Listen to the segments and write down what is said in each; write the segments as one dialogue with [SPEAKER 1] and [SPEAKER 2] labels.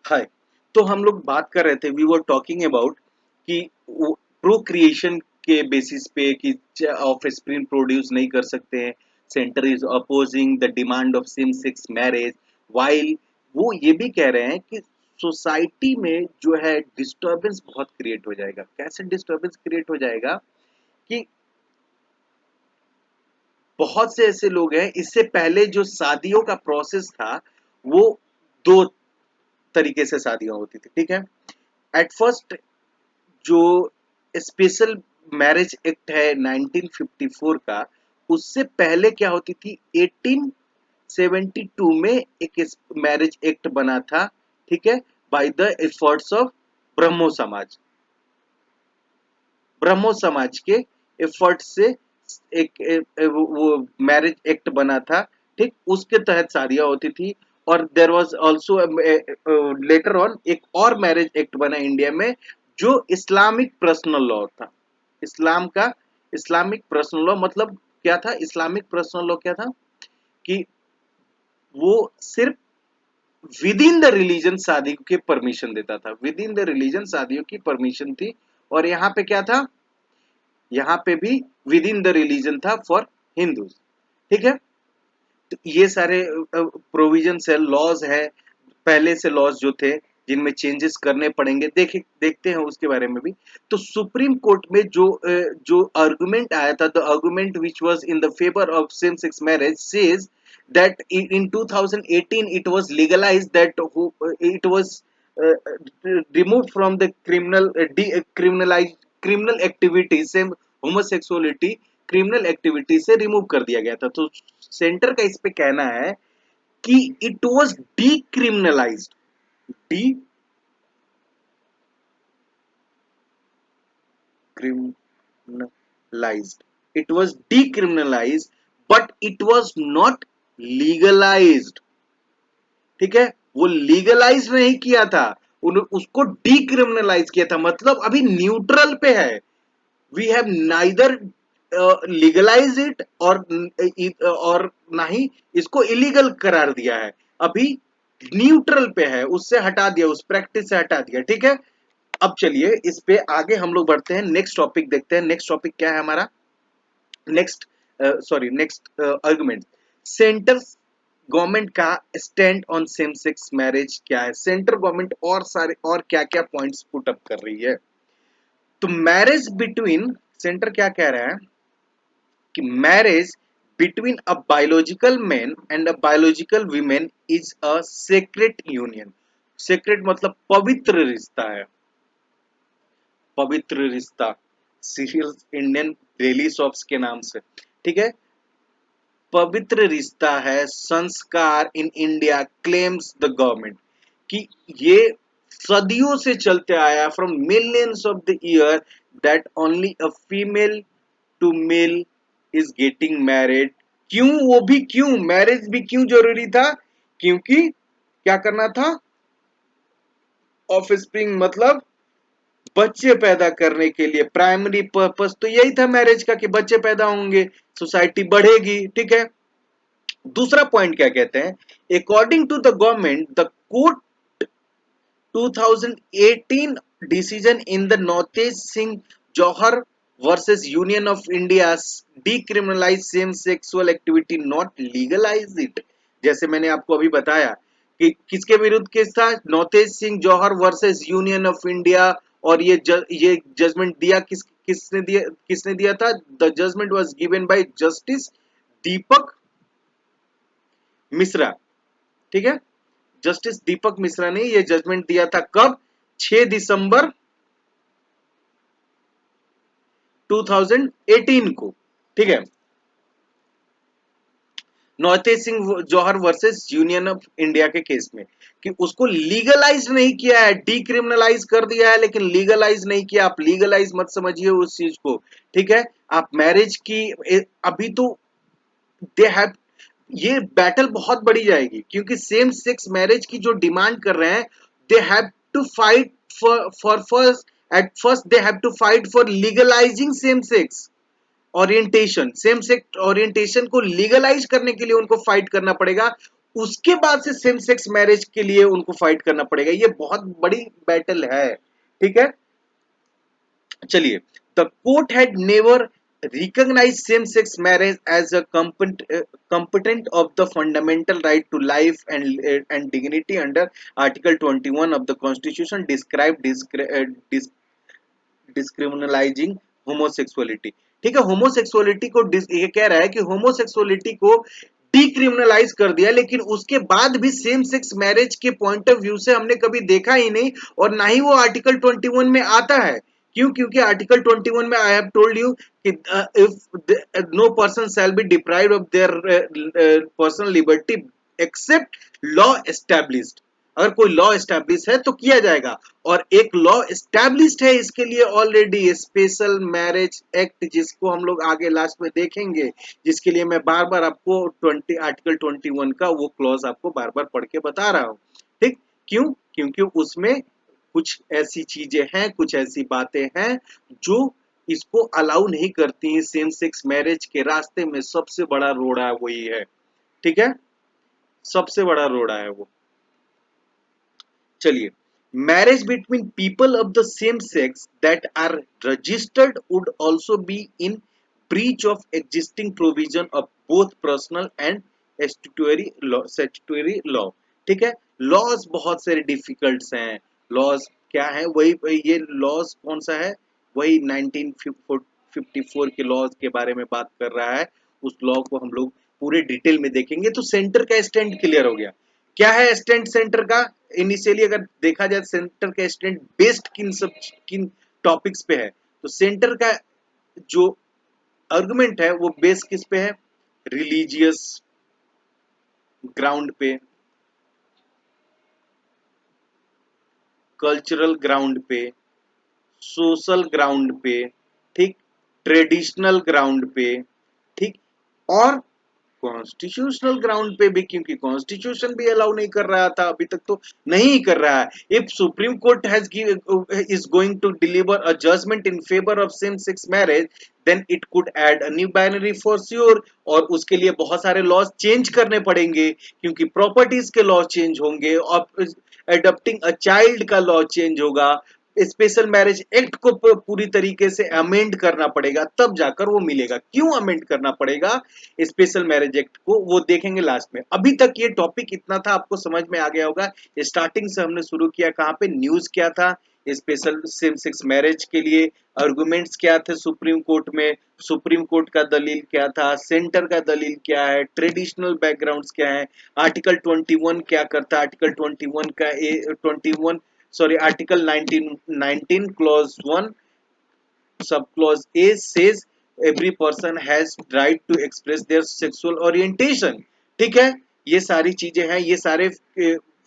[SPEAKER 1] हाय। तो हम लोग बात कर रहे थे, वी वर टॉकिंग अबाउट कि प्रोक्रिएशन के बेसिस पे कि ऑफ स्प्रिंग प्रोड्यूस नहीं कर सकते हैं। Centre is opposing the demand of same sex marriage, while वो ये भी कह रहे हैं कि सोसाइटी में जो है डिस्टरबेंस बहुत क्रिएट हो जाएगा। कैसे डिस्टरबेंस क्रिएट हो जाएगा कि बहुत से ऐसे लोग हैं, इससे पहले जो शादियों का प्रोसेस था वो दो तरीके से शादियां होती थी, ठीक है। एट फर्स्ट जो स्पेशल मैरिज एक्ट है 1954 का, उससे पहले क्या होती थी, 1872 में एक मैरिज एक्ट बना था, ठीक है, बाय द एफर्ट्स ऑफ ब्रह्मो समाज। ब्रह्मो समाज के एफर्ट से वो मैरिज एक्ट बना था, ठीक, उसके तहत शादियां होती थी। और there was also later on एक और मैरिज एक्ट बना इंडिया में, जो इस्लामिक पर्सनल लॉ था। इस्लाम का इस्लामिक पर्सनल लॉ मतलब क्या था? इस्लामिक पर्सनल लॉ क्या था कि वो सिर्फ विद इन द रिलीजन शादी के परमिशन देता था। विद इन द रिलीजन शादियों की परमिशन थी। और यहाँ पे क्या था? यहाँ पे भी विद इन द रिलीजन था फॉर हिंदूज, ठीक है। तो ये सारे प्रोविजंस है, लॉज है, पहले से लॉज जो थे जिनमें चेंजेस करने पड़ेंगे, देखते हैं उसके बारे में भी। तो सुप्रीम कोर्ट में जो आर्गुमेंट आया था, the argument which was in the favour of same sex marriage says that in 2018 it was legalized, that it was removed from the decriminalized criminal activity से homosexuality क्रिमिनल एक्टिविटी से remove कर दिया गया था। तो centre का इस पे कहना है कि it was decriminalised, decriminalised, it was decriminalised, but it was not legalised, ठीक है। वो लीगलाइज नहीं किया था, उसको डीक्रिमिनलाइज किया था, मतलब अभी न्यूट्रल पे है। We have neither legalize it और ना ही इसको इलीगल करार दिया है। अभी न्यूट्रल पे है, उससे हटा दिया, उस प्रैक्टिस से हटा दिया, ठीक है। अब चलिए इस पे आगे हम लोग बढ़ते हैं, नेक्स्ट टॉपिक देखते हैं। नेक्स्ट टॉपिक क्या है हमारा? Next next argument, centre government का stand on same sex marriage क्या है। सेंट्रल गवर्नमेंट और सारे और क्या क्या पॉइंट्स पुट अप कर रही है। तो मैरिज बिटवीन, सेंटर क्या कह रहा है कि marriage between a biological man and a biological women is a sacred union. Sacred मतलब पवित्र रिश्ता है, पवित्र रिश्ता, सीरियल इंडियन डेली सॉप्स के नाम से, ठीक है। पवित्र रिश्ता है, संस्कार in India claims the government, कि ये सदियों से चलते आया, from millions of the year, that only a female to male is getting married. क्यों? वो भी क्यों, मैरिज भी क्यों जरूरी था? क्योंकि क्या करना था? ऑफ स्प्रिंग मतलब बच्चे पैदा करने के लिए, प्राइमरी पर्पस तो यही था मैरिज का कि बच्चे पैदा होंगे, सोसाइटी बढ़ेगी, ठीक है। दूसरा पॉइंट क्या कहते हैं? According to the government, the court 2018 decision in the Navtej Singh Johar versus Union of India decriminalise same sexual activity not legalise it. जैसे मैंने आपको अभी बताया कि किसके विरुद्ध केस था? Navtej Singh Johar versus Union of India. और ये जजमेंट दिया किसने दिया था? The judgement was given by justice Deepak Mishra, ठीक है। जस्टिस दीपक मिश्रा ने यह जजमेंट दिया था, कब? 6 दिसंबर 2018 को, ठीक है। नौतेज Singh Johar versus Union of India के केस में, कि उसको लीगलाइज नहीं किया है, डीक्रिमिनलाइज कर दिया है लेकिन लीगलाइज नहीं किया। आप लीगलाइज मत समझिए उस चीज को, ठीक है। आप मैरिज की अभी तो दे हैव, ये बैटल बहुत बढ़ी जाएगी, क्योंकि सेम सेक्स मैरिज की जो डिमांड कर रहे हैं, they have to fight for first, at first they have to fight for legalizing same sex orientation. Same sex orientation को लीगलाइज करने के लिए उनको फाइट करना पड़ेगा। उसके बाद से सेम सेक्स मैरिज के लिए उनको फाइट करना पड़ेगा। ये बहुत बड़ी बैटल है, ठीक है। चलिए, the court had never recognized same-sex marriage as a component of the fundamental right to life and dignity under Article 21 of the Constitution described decriminalising homosexuality. ठीक है, होमोसेक्सुअलिटी को ये कह रहा है कि होमोसेक्सुअलिटी को डिक्रिमिनलाइज कर दिया, लेकिन उसके बाद भी सेम सेक्स मैरिज के पॉइंट ऑफ व्यू से हमने कभी देखा ही नहीं, और ना ही वो आर्टिकल 21 में आता है। क्यों? क्योंकि आर्टिकल 21 में आई हैव टोल्ड यू कि if no person shall be deprived of their personal liberty except law established. अगर कोई लॉ एस्टैब्लिश है तो किया जाएगा, और एक लॉ एस्टैब्लिश्ड है इसके लिए ऑलरेडी स्पेशल मैरिज एक्ट, जिसको हम लोग आगे लास्ट में देखेंगे, जिसके लिए मैं बार बार आपको 20 आर्टिकल 21 का वो क्लॉज आपको बार बार पढ़ के बता रहा हूँ। ठीक, क्यों? क्योंकि उसमें कुछ ऐसी चीजें हैं, कुछ ऐसी बातें हैं जो इसको अलाउ नहीं करती हैं। सेम सेक्स मैरिज के रास्ते में सबसे बड़ा रोड़ा वही है, ठीक है, सबसे बड़ा रोड़ा है वो। चलिए, marriage between people of the same sex that are registered would also be in breach of existing provision of both personal and statutory law. ठीक है, लॉज बहुत सारे डिफिकल्ट्स हैं। लॉज क्या है? वही ये लॉज कौन सा है? वही 1954 के लॉज के बारे में बात कर रहा है। उस लॉ को हम लोग पूरे डिटेल में देखेंगे। तो सेंटर का स्टैंड क्लियर हो गया। क्या है स्टैंड सेंटर का? इनिशियली अगर देखा जाए सेंटर का स्टैंड बेस्ड किन टॉपिक्स पे है, तो सेंटर का जो आर्गुमेंट है वो बेस किस पे है? रिलीजियस ग्राउंड पे, कल्चरल ग्राउंड पे, सोशल ग्राउंड पे, ठीक, ट्रेडिशनल ग्राउंड पे, ठीक, और कॉन्स्टिट्यूशनल ग्राउंड पे भी, क्योंकि कॉन्स्टिट्यूशन भी अलाउ नहीं कर रहा था, अभी तक तो नहीं कर रहा है। If Supreme Court has is going to deliver a judgement in favour of same sex marriage, then it could add a new binary for sure, और उसके लिए बहुत सारे लॉज चेंज करने पड़ेंगे, क्योंकि प्रॉपर्टीज के लॉ चेंज होंगे, और एडॉप्टिंग अ चाइल्ड का लॉ चेंज होगा, स्पेशल मैरिज एक्ट को पूरी तरीके से अमेंड करना पड़ेगा, तब जाकर वो मिलेगा। क्यों अमेंड करना पड़ेगा स्पेशल मैरिज एक्ट को, वो देखेंगे लास्ट में। अभी तक ये टॉपिक इतना था, आपको समझ में आ गया होगा। स्टार्टिंग से हमने शुरू किया कहां पे? न्यूज क्या था स्पेशल सेम सेक्स मैरिज के लिए, आर्गुमेंट्स क्या थे सुप्रीम कोर्ट में, सुप्रीम कोर्ट का दलील क्या था, सेंटर का दलील क्या है, ट्रेडिशनल बैकग्राउंड्स क्या है, आर्टिकल 21 क्या करता है, आर्टिकल 21 का 21 sorry article 19 clause 1 sub clause a says every person has right to express their sexual orientation। ठीक है, ये सारी चीजें हैं, ये सारे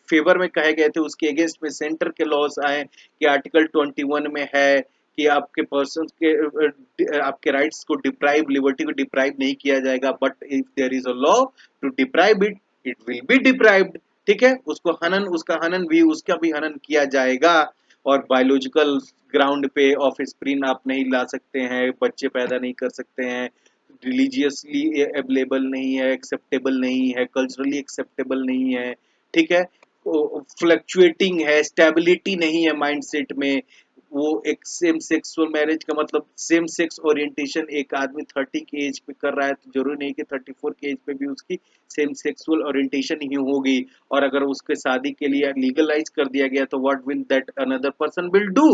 [SPEAKER 1] फेवर में कहे गए थे। उसके अगेंस्ट में सेंटर के लॉज आए कि आर्टिकल 21 में है कि आपके पर्सन के आपके राइट्स को डिप्राइव, लिबर्टी को डिप्राइव नहीं किया जाएगा, but if there is a law to deprive it, it will be deprived. ठीक है, उसको हनन, उसका हनन भी, उसका भी हनन किया जाएगा। और बायोलॉजिकल ग्राउंड पे ऑफ स्प्रीन आप नहीं ला सकते हैं, बच्चे पैदा नहीं कर सकते हैं, रिलीजियसली अवेलेबल नहीं है, एक्सेप्टेबल नहीं है, कल्चरली एक्सेप्टेबल नहीं है, ठीक है, फ्लक्चुएटिंग है, स्टेबिलिटी नहीं है माइंडसेट में। वो एक सेम सेक्सुअल मैरिज का मतलब सेम सेक्स ओरिएंटेशन एक आदमी 30 के एज पे कर रहा है, तो जरूरी नहीं कि 34 के एज पे भी उसकी सेम सेक्सुअल ओरिएंटेशन ही होगी। और अगर उसके शादी के लिए लीगलाइज कर दिया गया तो what will that another person will do.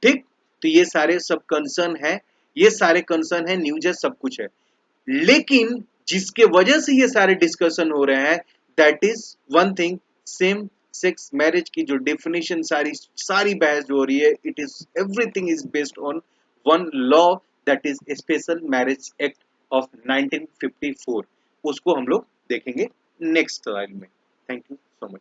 [SPEAKER 1] ठीक, तो ये सारे सब कंसर्न है, ये सारे कंसर्न है, न्यूज है, सब कुछ है। लेकिन जिसके वजह से ये सारे डिस्कशन हो रहे हैं, that is one thing, same sex marriage की जो डेफिनेशन, सारी सारी बहस जो हो रही है, it is everything is based on one law, that is special marriage act of 1954। उसको हम लोग देखेंगे नेक्स्ट स्लाइड में। Thank you so much.